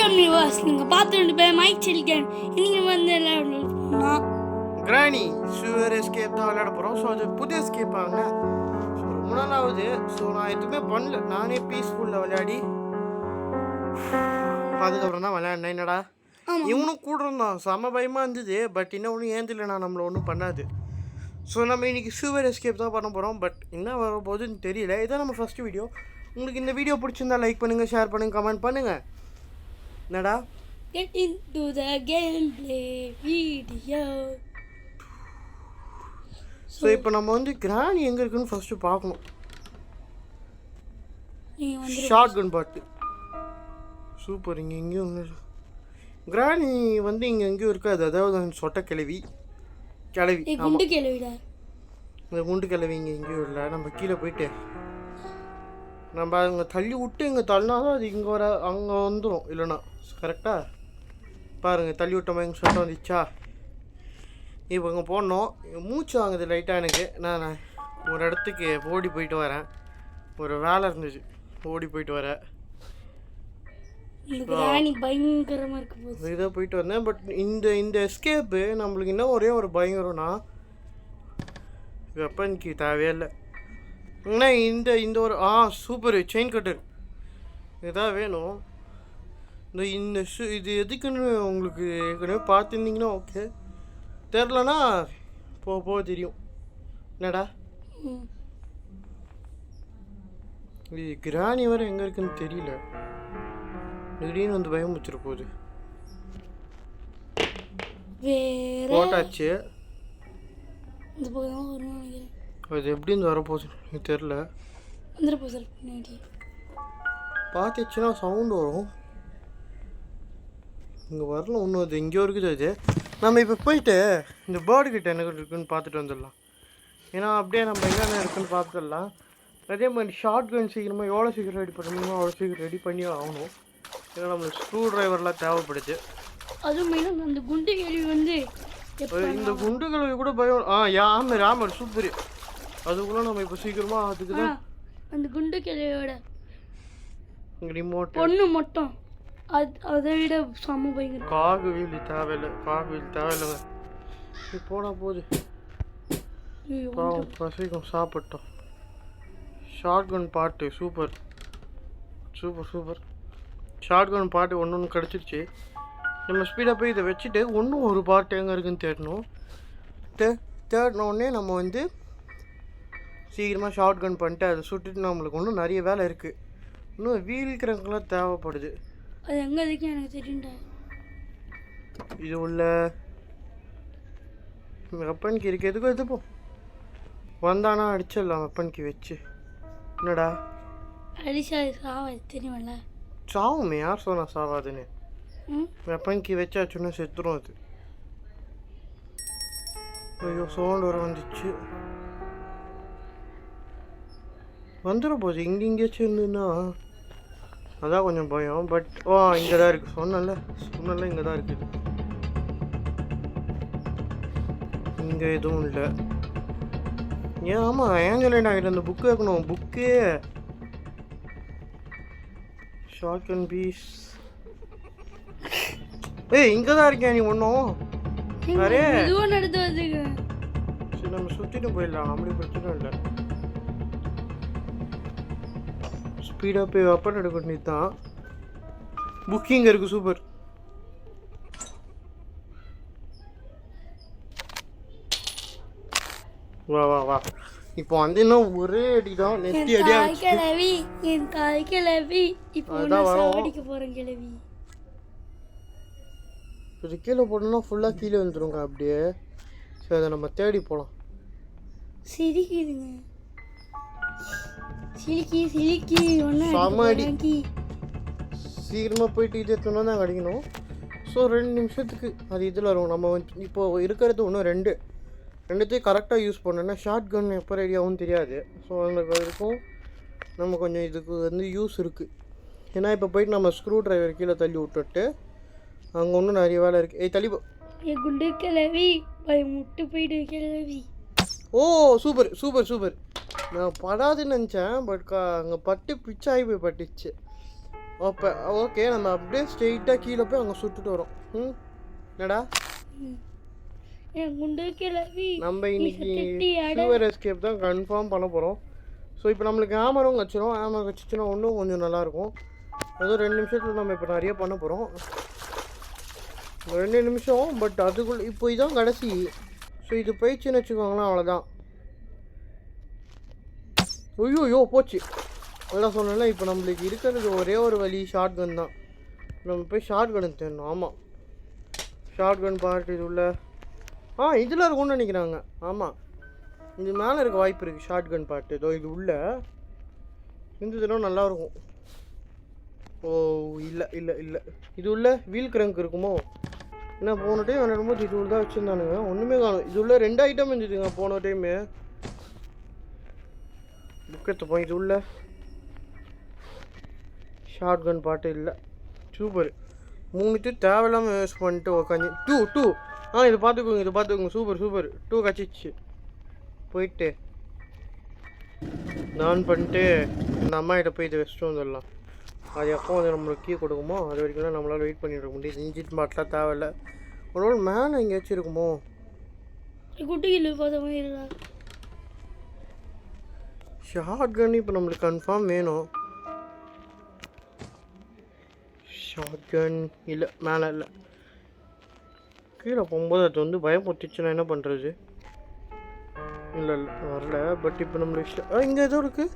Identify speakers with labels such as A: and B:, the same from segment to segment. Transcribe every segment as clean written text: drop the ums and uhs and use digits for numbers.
A: வணக்கம் வியூவர்ஸ், நீங்கள் பார்த்துட்டு போய் மைக் சில்கன். இன்னைக்கு வந்து நான்
B: கிராணி ஷுவர் எஸ்கேப் தான் விளையாட போகிறோம். ஸோ அது புது எஸ்கேப் ஆகுங்க. ஸோ ரொம்ப நாளாவது. ஸோ நான் எதுவுமே பண்ணல, நானே பீஸ்ஃபுல்லில் விளையாடி அதுக்கப்புறம் தான் விளையாடினேன். என்னடா இவனும் கூட இருந்தான், செம்ம பயமாக இருந்தது. பட் இன்னும் ஒன்றும் ஏந்தில்லை, நான் நம்மளை ஒன்றும் பண்ணாது. ஸோ நம்ம இன்றைக்கி ஷுவர் எஸ்கேப் தான் பண்ண போகிறோம். பட் என்ன வரப்போகுதுன்னு தெரியல. இதான் நம்ம ஃபஸ்ட்டு வீடியோ. உங்களுக்கு இந்த வீடியோ பிடிச்சிருந்தா லைக் பண்ணுங்கள், ஷேர் பண்ணுங்கள், கமெண்ட் பண்ணுங்கள். என்னடா
A: get into the gameplay video.
B: So இப்போ நம்ம வந்து கிராணி எங்கே இருக்குன்னு ஃபஸ்ட்டு பார்க்கணும்.
A: நீங்கள் வந்து
B: ஷார்ட் கன் பாட்டு சூப்பர். இங்கே எங்கேயும் ஒன்று கிராணி வந்து இங்கே எங்கேயும் இருக்காது. அதாவது சொட்ட கிளவி
A: குண்டு கிளவிடா.
B: இந்த குண்டு கிளவி இங்கே எங்கேயும் இல்லை. நம்ம கீழே போயிட்டு நம்ம அங்கே தள்ளி விட்டு இங்கே தள்ளினாதான் அது இங்கே வர அங்கே வந்துடும். இல்லைண்ணா கரெக்டாக பாருங்கள், தள்ளி விட்டோமா எங்கள் சொட்ட வந்துச்சா. இப்போ இங்கே போடணும். மூச்சு வாங்குது லைட்டாக எனக்கு. நான் ஒரு இடத்துக்கு ஓடி போயிட்டு வரேன். ஒரு வேலை இருந்துச்சு, ஓடி போயிட்டு வரேன்.
A: பயங்கரமாக இருக்க போகுது.
B: இதாக போயிட்டு வந்தேன். பட் இந்த எஸ்கேப்பு நம்மளுக்கு இன்னும் ஒரே ஒரு பயங்கரம்னா வெப்பனுக்கு தேவையில்லை. ஏன்னா இந்த ஒரு சூப்பர் செயின் கட்டர் இதான் வேணும். இந்த இது எதுக்குன்னு உங்களுக்கு ஏற்கனவே பார்த்துருந்தீங்கன்னா ஓகே, தெரிலனா போக தெரியும். என்னடா இது கிராணி வரை எங்கே இருக்குன்னு தெரியல. திடீர்னு வந்து பயம் வச்சிட போகுது. போட்டாச்சு. அது எப்படி இருந்து வரப்போகுது தெரில. பார்த்துச்சுன்னா சவுண்டு வரும். இங்கே வரல ஒன்றும். அது எங்கேயோ இருக்குது. அது நம்ம இப்போ போயிட்டு இந்த பேர்டு கிட்ட என்ன இருக்குன்னு பார்த்துட்டு வந்துடலாம். ஏன்னா அப்படியே நம்ம என்னென்ன இருக்குன்னு பார்த்துடலாம். அதே மாதிரி ஷார்ட் கன் சீக்கிரமாக எவ்வளோ சீக்கிரம் ரெடி பண்ண முடியுமோ அவ்வளோ சீக்கிரம் ரெடி பண்ணி ஆகணும். ஏன்னா நம்மளுக்கு ஸ்க்ரூ ட்ரைவர்லாம் தேவைப்படுது.
A: அதுவும் மெயினாக அந்த குண்டு கேள்வி வந்து
B: இந்த குண்டுகளை கூட பயம். ராமர் சூப்பர். அதுக்குள்ள நம்ம இப்போ சீக்கிரமாக அதுக்கு தான்
A: அந்த குண்டு கேள்வியோட
B: ரிமோட்
A: பொண்ணு மட்டும் அதை விட செம்ம பயங்கர.
B: காகு வீல் தேவையில்லைங்க. போனா போகுது. பசிக்கும், சாப்பிட்டோம். ஷார்ட் கன் பாட்டு சூப்பர். ஷார்ட் கன் பாட்டு ஒன்று கிடச்சிருச்சு. நம்ம ஸ்பீடாக போய் இதை வச்சுட்டு இன்னும் ஒரு பாட்டு எங்கே இருக்குன்னு தேடணும். தேடினோடனே நம்ம வந்து சீக்கிரமாக ஷார்ட் கன் பண்ணிட்டு அதை சுட்டுட்டு நம்மளுக்கு இன்னும் நிறைய வேலை இருக்குது. இன்னும் வீல் கிரங்கெலாம் தேவைப்படுது.
A: அது எங்கே இருக்கு எனக்கு தெரியும்டா.
B: இது உள்ள வெப்பனுக்கு இருக்கு. எதுக்கும் எது போ வந்தானா அடிச்சிடலாம் வெப்பனுக்கு வச்சு. என்னடா
A: அடிச்சா சாவா தெரியுமில்ல.
B: சாவுமே, யார் சொன்னா சாவாதுன்னு. வெப்பனுக்கு வச்சாச்சுன்னா செத்துரும் அது. ஐயோ சவுண்ட் வர வந்துச்சு. வந்துட போகுது. இங்கேயாச்சும் இருந்துன்னா அதான் கொஞ்சம் பயம். பட் இங்கே தான் இருக்குது. சொன்னல இங்கே தான் இருக்குது. இங்கே எதுவும் இல்லை. ஆமாம் ஏஞ்சலைன் ஆகிட்டு அந்த புக்கு வைக்கணும். Book short and piece. இங்கே தான் இருக்கேன். நீ ஒன்றும் நிறைய சரி நம்ம சுற்றிட்டு போயிடலாம். அப்படி பிரச்சனை இல்லை. ஸ்பீடாக போய் வெப்பன் எடுக்கணும். நீ தான் புக்கிங் இருக்குது. சூப்பர். வா இப்போ வந்து இன்னும் ஒரே அடி தான். நெத்தி அடியா
A: கிளவி என் தாய் கிளவி. இப்போ அடிக்க போகிறேன் கிளவி.
B: இது கீழே போடணும்னா ஃபுல்லாக கீழே வந்துடுங்க அப்படியே. சரி அதை நம்ம தேடி போகலாம்.
A: சிரிக்குதுங்க. சிலிக்கி
B: சமாடி. சீக்கிரமாக போயிட்டு இது எத்தனை தான் கிடைக்கணும். ஸோ 2 நிமிஷத்துக்கு அது இதில் வரும். நம்ம வந்து இப்போது இருக்கிறது இன்னும் ரெண்டுத்தையும் கரெக்டாக யூஸ் பண்ணோன்னா ஷார்ட் கன் எப்போ ரெடி ஆகும்னு தெரியாது. ஸோ அதுக்கு வரைக்கும் நம்ம கொஞ்சம் இதுக்கு வந்து யூஸ் இருக்குது. ஏன்னா இப்போ போயிட்டு நம்ம ஸ்க்ரூ ட்ரைவர் கீழே தள்ளி விட்டுட்டு அங்கே ஒன்றும் நிறைய வேலை இருக்குது. தள்ளி
A: குண்டு கிளவி முட்டு போயிட்டு கிளவி.
B: சூப்பர். நான் படாதுன்னு நினச்சேன். பட் அங்கே பட்டு பிச்சாகி போய் பட்டுச்சு. அப்போ ஓகே நம்ம அப்படியே ஸ்ட்ரெயிட்டாக கீழே போய் அங்கே சுட்டுட்டு வரோம். என்னடா
A: என் குண்டு கிளவி
B: நம்ம இன்னைக்கு சூவர் எஸ்கேப் தான் கன்ஃபார்ம் பண்ண போகிறோம். ஸோ இப்போ நம்மளுக்கு ஆமரும் கச்சிரும். ஆமர் கச்சிச்சுன்னா இன்னும் கொஞ்சம் நல்லாயிருக்கும். அதுவும் 2 நிமிஷத்தில் நம்ம இப்போ நிறைய பண்ண போகிறோம். 2 நிமிஷம், பட் அதுக்குள்ள இப்போ இதான் கடைசி. ஸோ இது போயிடுச்சுன்னு வச்சுக்கோங்களேன், அவ்வளோதான். ஐயோ போச்சு. அதெல்லாம் சொன்னேன்ல, இப்போ நம்மளுக்கு இருக்கிறது ஒரே ஒரு வழி ஷார்ட் கன் தான். நம்ம போய் ஷார்ட் கன் தேடணும். ஆமாம், ஷார்ட் கன் பார்ட் இது உள்ள இதில் இருக்கும்னு நினைக்கிறாங்க. ஆமாம், இது மேலே இருக்க வாய்ப்பு இருக்குது ஷார்ட் கன் பார்ட். ஏதோ இது உள்ள இருந்ததுன்னா நல்லாயிருக்கும். ஓ இல்லை இல்லை இல்லை, இது உள்ள வீல் கிரங்க் இருக்குமோ? என்ன போன டைம் விளையாடும்போது இது உள்ள தான் வச்சுருந்தானுங்க, ஒன்றுமே காணும். இது உள்ள 2 ஐட்டம் இருந்துச்சுங்க போன டைமு. புக்கெத்து போய் இது உள்ள ஷார்ட் கன் பாட்டு இல்லை. சூப்பர், 3 தேவையில்லாமல் யூஸ் பண்ணிட்டு உக்காந்து 2 இது பார்த்துக்கோங்க. சூப்பர் 2 கச்சிச்சு. போயிட்டு நான் பண்ணிட்டு இந்த அம்மாகிட்ட போய் இதை வச்சுட்டு வந்துடலாம். அது எப்போ வந்து நம்மளுக்கு கீ கொடுக்குமோ அது வரைக்கும் நம்மளால் வெயிட் பண்ணிட்டு முடியாது. இன்ஜின் பாட்டெலாம் தேவையில்லை. ஒரு மேலே எங்கேயாச்சும் இருக்குமோ? ஷார்ட் கன் இப்போ நம்மளுக்கு கன்ஃபார்ம் வேணும். ஷார்ட் கன் இல்லை, மேலே இல்லை. கீழே போகும்போது அது வந்து பயமுறுத்திச்சுன்னா என்ன பண்ணுறது? இல்லை வரல. பட் இப்போ நம்மளுக்கு இங்கே ஏதோ இருக்குது.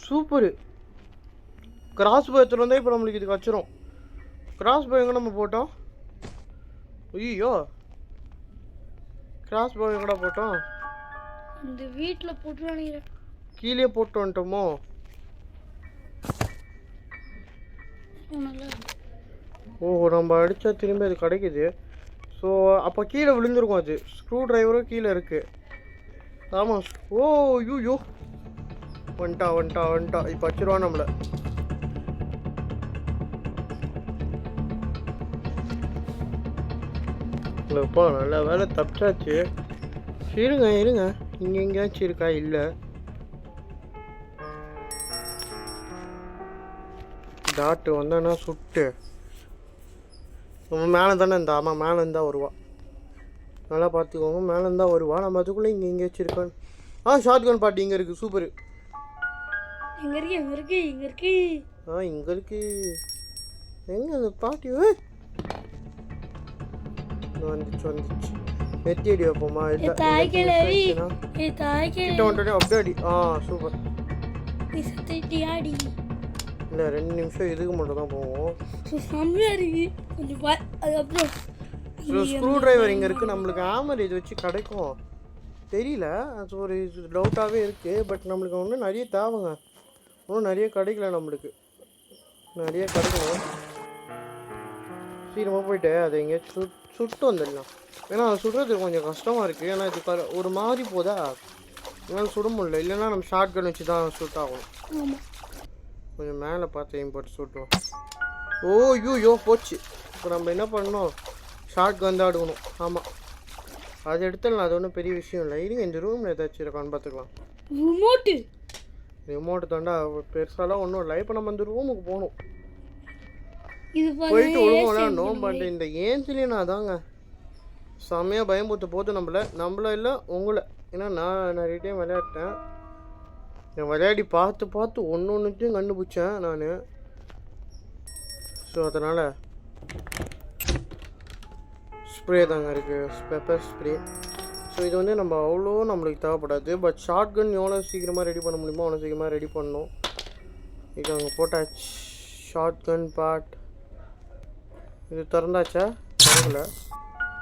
B: சூப்பரு, கிராஸ் போ எடுத்துகிட்டு வந்தால் இப்போ நம்மளுக்கு இது கச்சிரும். கிராஸ் போ எங்கே நம்ம போட்டோம்? ஐயோ, கிராஸ் போ எங்கடா போட்டோம்?
A: இந்த வீட்டில் போட்டு நினைக்கிறேன்.
B: கீழே போட்டு வந்துட்டோமோ? ஓஹோ, நம்ம அடித்தா திரும்பி அது கிடைக்குது. ஸோ அப்போ கீழே விழுந்துருக்கும். அது ஸ்க்ரூ ட்ரைவரும் கீழே இருக்குது. ஆமாம். ஓ யூ வந்துட்டா இப்போ வச்சிருவான் நம்மளை. இல்லைப்பா, நல்ல வேலை தப்பிச்சாச்சு. இருங்க இங்கே எங்கேயாச்சும் இருக்கா? இல்லை, டாட்டு வந்தானா சுட்டு நம்ம மேலே தானே இருந்தா. ஆமாம், மேலே இருந்தால் வருவா. நல்லா பார்த்துக்கோங்க, மேலே இருந்தால் வருவா. நம்ம அதுக்குள்ளே இங்கே எங்கேயாச்சும் இருக்கான்னு. ஷார்ட் கன் பாட்டி இங்கே இருக்குது. சூப்பரு.
A: இங்கே இருக்கு
B: இங்கே இருக்கு. எங்கே அந்த பாட்டி? வந்துச்சு. நெத்தி அடி வைப்போமா? இல்லை, அப்படியே அடி. சூப்பர். இல்லை, 2 நிமிஷம் இதுக்கு மட்டும் தான் போவோம். ஸ்க்ரூ டிரைவர் இங்கே இருக்குது. நம்மளுக்கு ஆமர் இது வச்சு கிடைக்கும் தெரியல. அது ஒரு டவுட்டாகவே இருக்குது. பட் நம்மளுக்கு ஒன்றும் நிறைய தேவைங்க. இன்னும் நிறைய கிடைக்கல. நம்மளுக்கு நிறைய கிடைக்கணும். சீக்கிரமாக போயிட்டு அதை எங்கேயாச்சும் சுட்டு வந்துடலாம். ஏன்னா அது சுடுறதுக்கு கொஞ்சம் கஷ்டமாக இருக்குது. ஏன்னா இது ஒரு மாதிரி போதா, என்னால் சுட முடியல. இல்லைன்னா நம்ம ஷார்ட் கன் வச்சு தான் ஷூட் ஆகணும். கொஞ்சம் மேலே பார்த்து எய்ம் போட்டு சுட்டுவோம். யூ போச்சு. இப்போ நம்ம என்ன பண்ணணும்? ஷார்ட் கன் தான் எடுக்கணும். ஆமாம், அது எடுத்துடலாம். அது ஒன்றும் பெரிய விஷயம் இல்லை. இருங்க, இந்த ரூமில் ஏதாச்சும் இருக்கான்னு பார்த்துக்கலாம். ரிமோட்டு தாண்டா, பெருசாலாம் ஒன்றும் இல்லை. இப்போ நம்ம இந்த ரூமுக்கு போகணும். போயிட்டு ஒழுங்கு விளையாடணும். பட் இந்த ஏஞ்சிலையும் நான் தாங்க செம்மையாக பயம்பூத்த போது நம்மள இல்லை உங்களை. ஏன்னா நான் நிறைய டைம் விளையாட்டேன். நான் விளையாடி பார்த்து ஒன்றுத்தையும் கண்டுபிடிச்சேன் நான். ஸோ அதனால் ஸ்ப்ரே தாங்க இருக்குது, பெப்பர் ஸ்ப்ரே. ஸோ இது வந்து நம்ம அவ்வளோ நம்மளுக்கு தேவைப்படாது. பட் ஷார்ட் கன் எவ்வளோ சீக்கிரமாக ரெடி பண்ண முடியுமோ அவ்வளோ சீக்கிரமாக ரெடி பண்ணணும். இது அங்கே போட்டாச்சு. ஷார்ட் கன் பார்ட் இது திறந்தாச்சா? திறக்கல.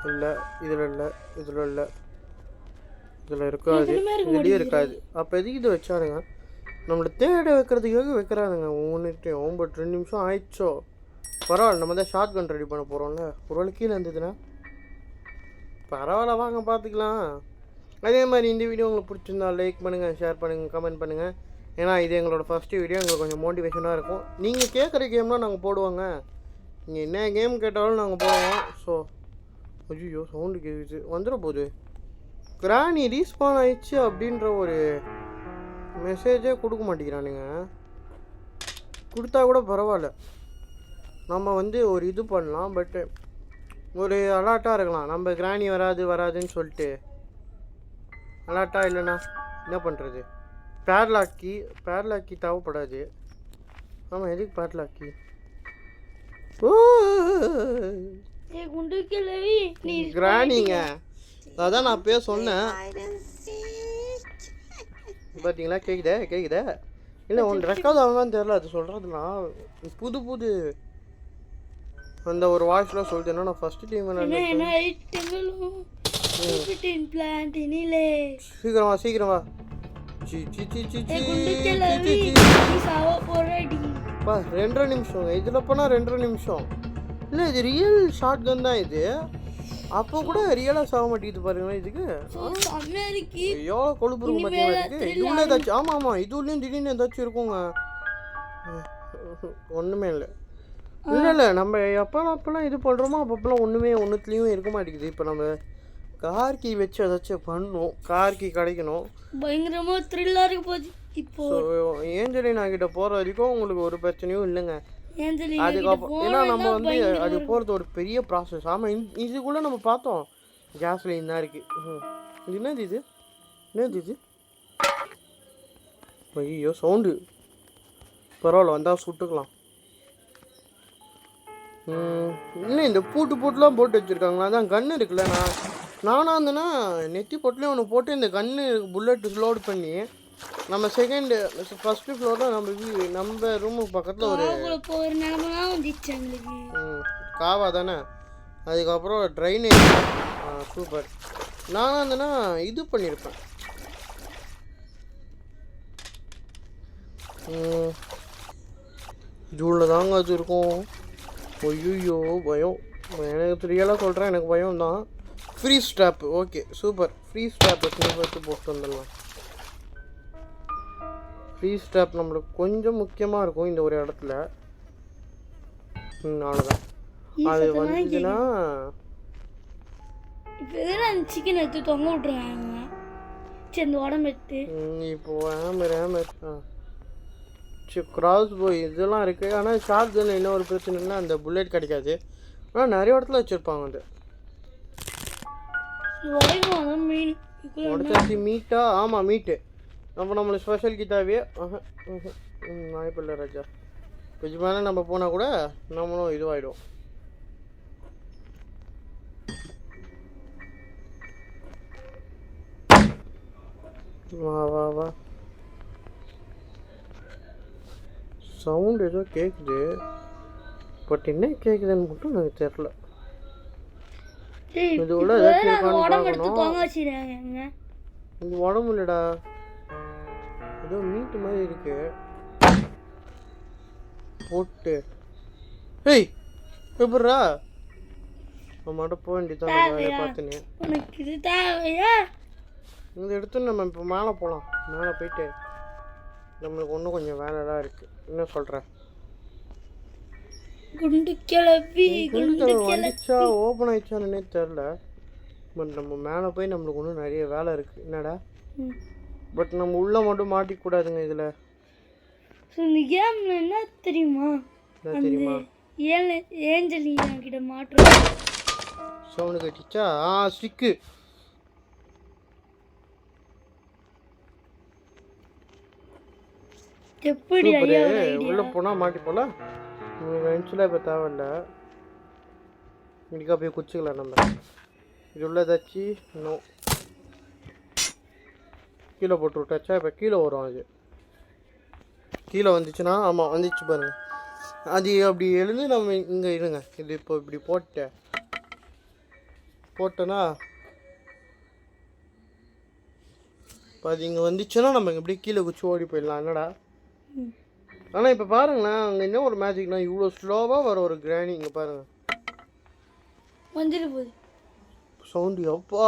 B: இல்லை, இதில் இருக்காது, இதுலேயும் இருக்காது. அப்போ எதுக்கு இது வச்சாருங்க? நம்மளை தேட வைக்கிறதுக்காக வைக்கிறானுங்க ஒவ்வொன்றுட்டையும். பட் 2 நிமிஷம் ஆயிடுச்சோ? பரவாயில்ல, நம்ம தான் ஷார்ட் கன் ரெடி பண்ண போகிறோம்ல. ஒரு கீழே இருந்ததுன்னா பரவாயில்ல, வாங்க பார்த்துக்கலாம். அதே மாதிரி இந்த வீடியோ உங்களுக்கு பிடிச்சிருந்தா லைக் பண்ணுங்கள், ஷேர் பண்ணுங்கள், கமெண்ட் பண்ணுங்கள். ஏன்னா இது எங்களோட ஃபஸ்ட்டு வீடியோ. எங்களுக்கு கொஞ்சம் மோட்டிவேஷனாக இருக்கும். நீங்கள் கேட்குற கேம்லாம் நாங்கள் போடுவோங்க. நீங்கள் என்ன கேம் கேட்டாலும் நாங்கள் போடுவோம். ஸோ ஐயோ, சவுண்டு கேட்குது. வந்துட போகுது. கிராணி ரீஸ்பான் ஆயிடுச்சு அப்படின்ற ஒரு மெசேஜே கொடுக்க மாட்டேங்கிறானுங்க. கொடுத்தா கூட பரவாயில்ல, நம்ம வந்து ஒரு இது பண்ணலாம். பட்டு ஒரு அலாட்டாக இருக்கலாம். நம்ம கிராணி வராதுன்னு சொல்லிட்டு அலாட்டாக இல்லைண்ணா என்ன பண்ணுறது? பேர்லாக்கி தேவைப்படாது. ஆமாம், எதுக்கு பேர்லாக்கி?
A: குண்டு கிளவி நீ
B: கிராணிங்க, அதான் நான் பேர் சொன்னேன். பார்த்தீங்களா? கேட்குதே இல்லை ஒன்று ரெக்கார்ட் ஆகலான்னு தெரில. அது சொல்கிறதுனா புது அந்த ஒரு வாய்ஸ்லாம் சொல்லிட்டேன்னா நான் ஃபஸ்ட்டு டைம் சீக்கிரமா பா 2 நிமிஷம் இதில் போனால் 2 நிமிஷம் இல்லை. இது ரியல் ஷார்ட் கன் தான் இது. அப்போ கூட ரியலாக சாக மாட்டேங்குது பாருங்களேன். இதுக்கு எவ்வளோ கொழுப்பு இருக்கும் பார்த்தீங்களா? இதுக்கு இது உள்ள ஏதாச்சும் ஆமாம் இது உள்ளேயும் திடீர்னு ஏதாச்சும் இருக்குங்க. ஒன்றுமே இல்லை. நம்ம அப்போலாம் இது பண்ணுறோமோ அப்போலாம் ஒன்றுத்துலேயும் இருக்க மாட்டேங்குது. இப்போ நம்ம கார் கீ வச்சு ஏதாச்சும் பண்ணணும். கார் கீ கிடைக்கணும்.
A: பயங்கரமாக த்ரில்லாக இருக்க போகுது. இப்போ
B: ஏஞ்சலினா கிட்ட போகிற வரைக்கும் உங்களுக்கு ஒரு பிரச்சனையும் இல்லைங்க. அதுக்கப்புறம் ஏன்னா நம்ம வந்து அது போகிறது ஒரு பெரிய ப்ராசஸ். ஆமாம், இதுக்குள்ளே நம்ம பார்த்தோம் கேஸ்லைன் தான் இருக்குது. என்னது இது? ஐயோ சவுண்டு. பரவாயில்ல, வந்தால் சுட்டுக்கலாம். இல்லை இந்த பூட்டுலாம் போட்டு வச்சுருக்காங்களா? அதான் கன்று இருக்குல்ல. நானாக இருந்தேன்னா நெத்தி போட்டுலேயே ஒன்று போட்டு இந்த கன்று புல்லட் லோடு பண்ணி நம்ம ஃபஸ்ட்டு ஃப்ளோரில் நம்ம ரூமுக்கு பக்கத்தில் ஒரு காவா தானே. அதுக்கப்புறம் ட்ரைனேஜ். சூப்பர். நானாக இருந்தேன்னா இது பண்ணியிருப்பேன். ஜூலில் தாங்க அது இருக்கும். ஐயோ பயம். எனக்கு ரியலாக சொல்கிறேன், எனக்கு பயம் தான். Free strap. Okay super. Free strap போட்டு வந்துடலாம். ஃப்ரீ ஸ்ட்ராப் நம்மளுக்கு கொஞ்சம் முக்கியமாக இருக்கும் இந்த ஒரு இடத்துல. அவ்வளோதான். அது வந்துச்சுன்னா
A: சிக்கன் எடுத்து தொங்க விட்ருவாங்க. சரி உடம்பு எடுத்து
B: இப்போ ஹேமர் கிராஸ் போய் இதெல்லாம் இருக்குது. ஆனால் ஷார்ட் கன் என்ன ஒரு பிரச்சனைனா அந்த புல்லட் கிடைக்காது. ஆனால் நிறைய இடத்துல வச்சுருப்பாங்க. அது உடச்சாச்சு மீட்டா? ஆமாம் மீட்டு. நம்மளுக்கு ஸ்பெஷல் கிட்டாவே வாய்ப்பில்லை ராஜா. கொஞ்சம் மேலே நம்ம போனால் கூட நம்மளும் இதுவாகிடும். வா சவுண்ட் ஏதோ கேட்குது. பட் என்ன கேட்குதுன்னு மட்டும் எனக்கு தெரில. இது உள்ள இது உடம்பு இல்லைடா, ஏதோ மீட்டு மாதிரி இருக்கு போட்டு. ஏய் எப்பட்றா நம்மகிட்ட போக வேண்டியதான். பார்த்துனே இந்த எடுத்து நம்ம இப்போ மேலே போகலாம். மேலே போயிட்டு நம்மளுக்கு இன்னும் கொஞ்சம் வேலைலாம் இருக்குது. என்ன சொல்கிற?
A: குண்டு கிளவி
B: வந்துச்சா ஓப்பன் ஆயிடுச்சான்னு தெரில. பட் நம்ம மேலே போய் நம்மளுக்கு இன்னும் நிறைய வேலை இருக்குது. என்னடா? பட் நம்ம உள்ளே மட்டும் மாட்டிக்கூடாதுங்க இதில்.
A: இந்த கேமில் என்ன தெரியுமா? ஏஞ்சலினா கிட்ட மாற்ற
B: சவுண்டு கட்டிச்சா? ஸ்டிக்கு.
A: எப்படி
B: உள்ளே போனால் மாட்டி போல. வென்ச்சுலாம் இப்போ தேவையில்லை. இன்றைக்கா போய் குச்சிக்கலாம் நம்ம. இது உள்ள ஏதாச்சும் இன்னும் கீழே போட்டு விட்டாச்சா? இப்போ கீழே வரும். அது கீழே வந்துச்சுன்னா ஆமாம் வந்துச்சு பாருங்கள். அது அப்படி எழுந்து நம்ம இங்கே இருங்க. இது இப்போ இப்படி போட்டோன்னா இப்போ அது இங்கே வந்துச்சுன்னா நம்ம இப்படி கீழே குச்சி ஓடி போயிடலாம். என்னடா? ஆனால் இப்போ பாருங்களேன், அங்கே என்ன ஒரு மேஜிக்னா இவ்வளோ ஸ்லோவாக வர ஒரு கிராணி. இங்கே பாருங்கள்
A: வந்துட்டு போகுது
B: சவுண்டு. அப்பா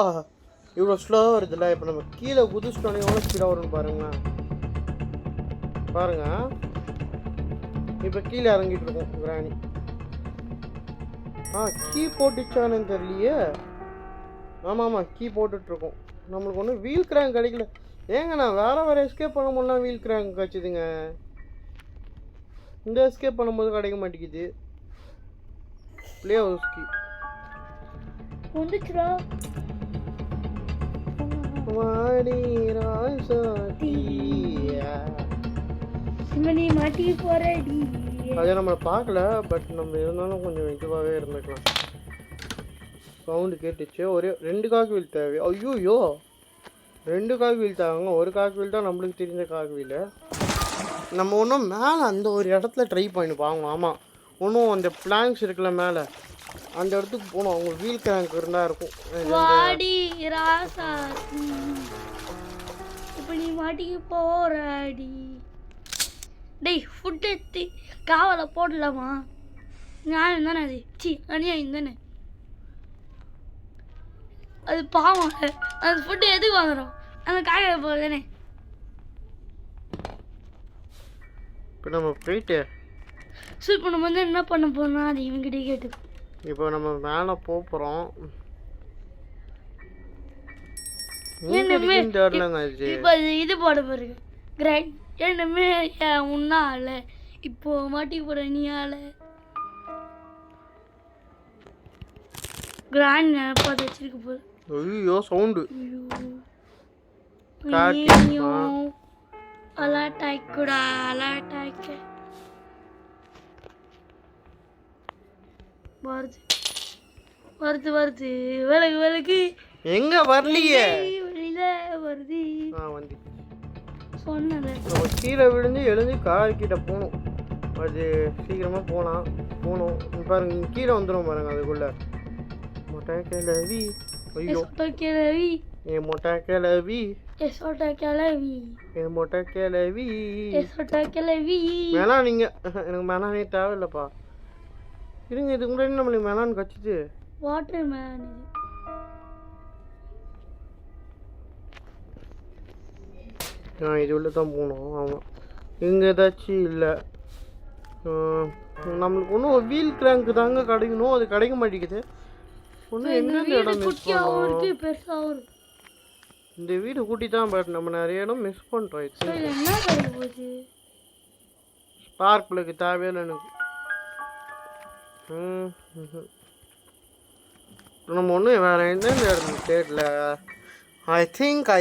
B: இவ்வளோ ஸ்லோவாக வருதுல்ல. இப்போ நம்ம கீழே குதிச்சிட்டோன்னே எவ்வளோ ஸ்பீடாக வரும்னு பாருங்களேன். இப்போ கீழே இறங்கிட்டு இருக்கோம் கிராணி. கீ போட்டுச்சானு தெரியலையே. ஆமாம் கீ போட்டுட்ருக்கோம். நம்மளுக்கு ஒன்றும் வீல் கிராங்க் கிடைக்கல. ஏங்க நான் வேறு எஸ்கேப் பண்ண முடியலாம். வீல் கிராங்க் கிடச்சிதுங்க. இந்த எஸ்கேப் பண்ணும்போது கிடைக்க மாட்டேங்குது. ப்ளே ஹவுஸ் கீ
A: வந்துச்சுடா.
B: வாடி ராசாத்தியா.
A: சிமனி மாட்டிக்கு போறடி.
B: அதை நம்ம பார்க்கல, பட் நம்ம இருந்தாலும் கொஞ்சம் இதுவாகவே இருந்துக்கலாம். சவுண்டு கேட்டுச்சு. ஒரே 2 காக்கு வீல் தேவை. ஐயோ 2 காக்கு வீல் தேவைங்க. ஒரு காக்கு வீல் தான் நம்மளுக்கு தெரிஞ்ச காக்கு வீல். நம்ம ஒன்றும் மேலே அந்த ஒரு இடத்துல ட்ரை பண்ணி பார்க்கணும். ஆமாம், ஒன்றும் அந்த பிளாங்க்ஸ் இருக்குல்ல மேலே, அந்த இடத்துக்கு போகணும். அவங்க வீல் கிராங்க் இருந்தால் இருக்கும்.
A: வாடி ராசா, இப்போ நீ மாட்டிக்கு போறடி. டேய் ஃபுட் எடுத்து காவலை போடலாமா? நியாயம் தானே அது? அநியாயம் தானே அது? பாவம், அந்த ஃபுட்டு எதுக்கு வாங்குறோம்? அந்த காக்கா போகிறதானே.
B: இப்போ நம்ம போயிட்டு
A: இப்போ நம்ம வந்து என்ன பண்ண போறோம்னா அது இவங்கிட்டே கேட்டு.
B: இப்போ நம்ம மேலே போகிறோம்.
A: இப்போ இது போட பாருங்க கிரைண்ட். என்னமே உன்னால இப்போ மாட்டி போட நீயால கிராண்ட் பார்த்து வச்சிருக்க போது.
B: ஐயோ சவுண்டு
A: அலாட்டாய்க்குடா அலாட்டாய்க்க வருது வருது வருது விலகு விலகு.
B: எங்க வரலையே,
A: வெளியில வருது.
B: வந்து
A: சொன்னல
B: கீழே விழுந்து எழுந்து கார் கிட்ட போகணும். அது சீக்கிரமாக போகணும். பாருங்க கீழே வந்துடும் பாருங்க. அதுக்குள்ள மொட்டை கிளவி. ஐயோ
A: கிளவி
B: என் மொட்டை கிளவி.
A: சொட்ட கிளவி
B: என் மொட்டை கிளவி.
A: சொட்ட கிளவி.
B: வேணா நீங்கள் எனக்கு மேனானே தேவையில்லப்பா. இருங்க, இதுக்கு முன்னாடி நம்மளுக்கு மேனான்னு கச்சிச்சு.
A: வாட்டர் மேன்
B: இது உள்ள தான் போகணும். ஆமாம், இங்கே ஏதாச்சும் இல்லை. நம்மளுக்கு ஒன்றும் ஒரு வீல் கிராங்க் தாங்க கிடைக்கணும். அது கிடைக்க மாட்டேங்குது. ஒன்றும் எங்கெந்த இடம் மிஸ் பண்ணுறோம். இந்த வீடு கூட்டி தான், பட் நம்ம நிறைய இடம் மிஸ் பண்ணுறோம். ஸ்பார்க் பிளக்கு தேவையில்லை எனக்கு. நம்ம ஒன்றும் வேறு எந்தெந்த இடம் தேடல. I think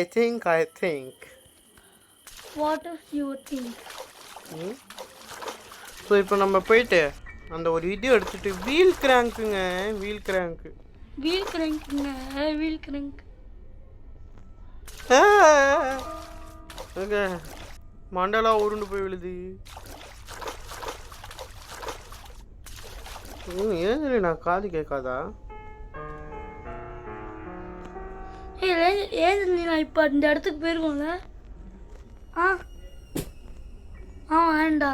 A: What does you think?
B: So இப்போ நம்ம போயிட்டு அந்த ஒரு வீடியோ எடுத்துட்டு வீல் கிராங்க்குங்க. ஓகே, மண்டலா உருண்டு போய் விழுது. ஏன் நான் காது கேட்காதா?
A: ஏன் நான் இப்போ இந்த இடத்துக்கு போயிருக்கோம்ல. வேண்டா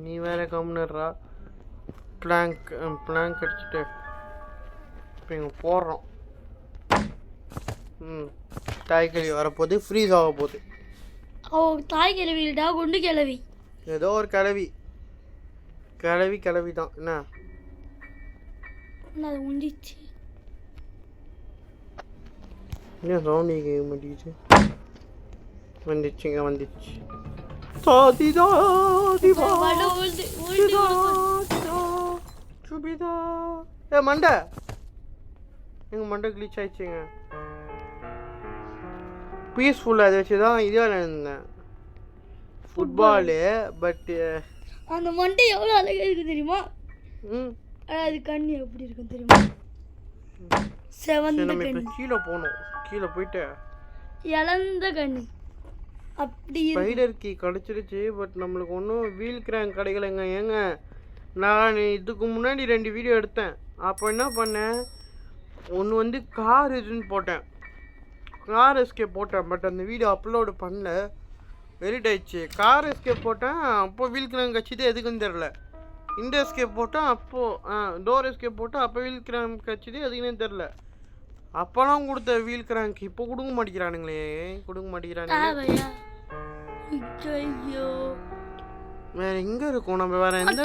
B: நீ வேற கம்னர்ரா. பிளாங்க் அடிச்சுட்டு இப்போ இங்கே போடுறோம். தாய்க்கிழவி வரப்போகுது, ஃப்ரீஸ் ஆக போகுது.
A: தாய் கிழவிடா, குண்டு கிழவி,
B: ஏதோ ஒரு கிழவி தான். என்ன
A: அது உண்டிச்சு?
B: என்ன சவுண்ட் கேட்க மாட்டேங்குது. வந்துச்சு. மண்டை எங்க மண்டை கிளிச் ஆயிடுச்சுங்க. பீஸ்ஃபுல்லாக அதை வச்சு தான் இதே இருந்தேன் ஃபுட்பாலு. பட்
A: அந்த மண்டை எவ்வளோ அழகாக இருக்கு தெரியுமா? அது கண்ணு எப்படி இருக்கும் தெரியுமா? செவந்த கண்ணு.
B: கீழே போகணும். கீழே போயிட்டு
A: இழந்த கண்ணு அப்படி
B: ஸ்பைடர் கீ கிடச்சிருச்சு. பட் நம்மளுக்கு ஒன்றும் வீல் கிராங்க் கிடைக்கலைங்க. ஏங்க நான் இதுக்கு முன்னாடி 2 வீடியோ எடுத்தேன். அப்போ என்ன பண்ணேன், ஒன்று வந்து கார் இதுன்னு போட்டேன், கார் எஸ்கேப் போட்டேன். பட் அந்த வீடியோ அப்லோடு பண்ணல, வெரிட் ஆயிடுச்சு. கார் எஸ்கேப் போட்டேன், அப்போது வீல் கிராங்க் கட்சிது எதுக்குன்னு தெரில. இந்த எஸ்கேப் போட்டேன், அப்போது டோர் எஸ்கேப் போட்டேன், அப்போ வீல் கிராங்க் கட்சிது எதுக்குன்னு தெரில. அப்போலாம் கொடுத்த வீல் கிராங்க் இப்போ கொடுக்க மாட்டேங்கிறானுங்களே. வேற எங்க இருக்கும்? நம்ம வேற எந்த